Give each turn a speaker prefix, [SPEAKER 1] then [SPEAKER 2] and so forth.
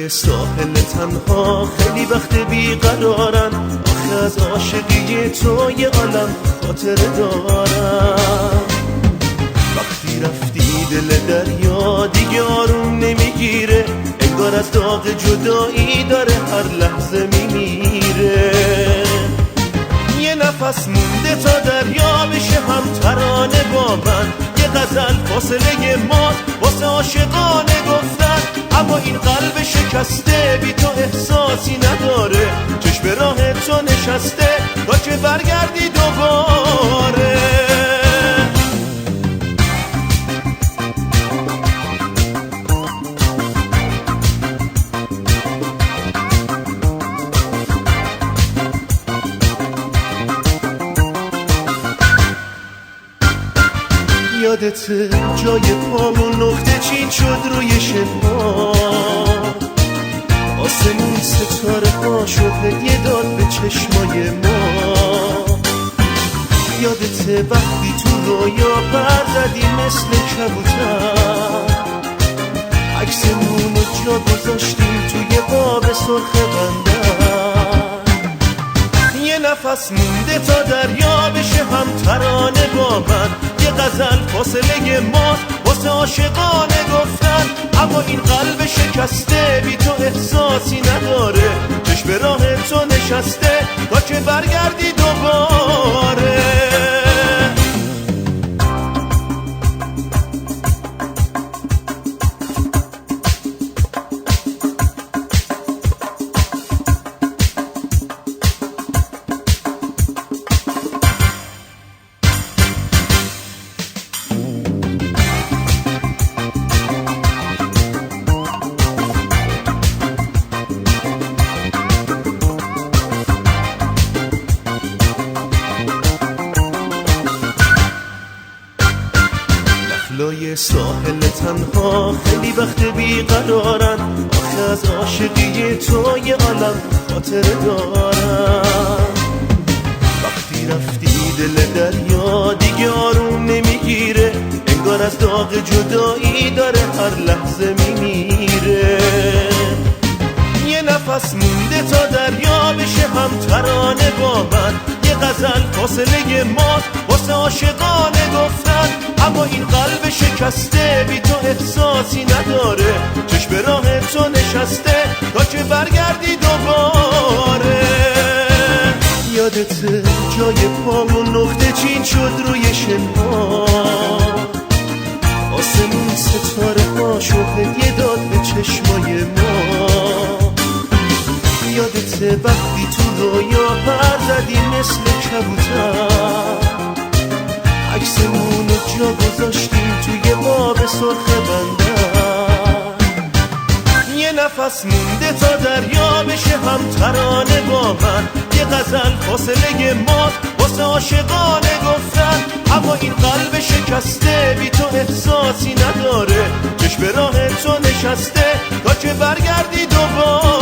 [SPEAKER 1] لای ساحل تنها خیلی وقت بیقرارن، آخه از عاشقی تو یه عالم خاطره دارم. وقتی رفتی دل دریا دیگه آروم نمیگیره، انگار از داغ جدایی داره هر لحظه میمیره. یه نفس مونده تا دریا بشه هم ترانه با من، یه غزل فاصله ما واسه عاشقانه گفتن. اما این قلب شکسته بی تو احساسی نداره، چشم راه تو نشسته تا که برگردی دوباره. یادت جای پامون نقطه چین شد روی شنها، آسمون ستاره ها شد هدیه داد به چشمای ما. یادت وقتی تو رویا پر زدی مثل کبوتر، عکسمون رو جا گذاشتیم توی قاب سرخ بندر. یه نفس مونده تا دریا بشه هم ترانه با من، یه غزل فاصله ما واسه عاشقانه گفتن. اما این قلب شکسته بی تو احساسی نداره، چشم راه تو نشسته تا که برگردی دوباره. لای ساحل تنها خیلی وقت بیقرارن، آخه از عاشقی تو یه عالم خاطره دارن. وقتی رفتی دل دریا دیگه آروم نمیگیره، انگار از داغ جدایی داره هر لحظه میمیره. یه نفس مونده تا دریا بشه هم ترانه با من، یه غزل فاصله ما واسه عاشقانه گفتن. اما این قلب شکسته بی تو احساسی نداره، چشم راه تو نشسته تا که برگردی دوباره. یادت جای پامون نقطه چین شد روی شنها، آسمون ستاره ها شد هدیه داد به چشمای ما. یادت وقتی تو رویا پر زدی مثل کبوتر، عکسمون رو جا گذاشتیم توی قاب سرخ بندر. یه نفس مونده تا دریا بشه هم ترانه با من، یه غزل فاصله ما واسه عاشقانه گفتن. اما این قلب شکسته بی تو احساسی نداره، چشم راه تو نشسته تا که برگردی دوباره.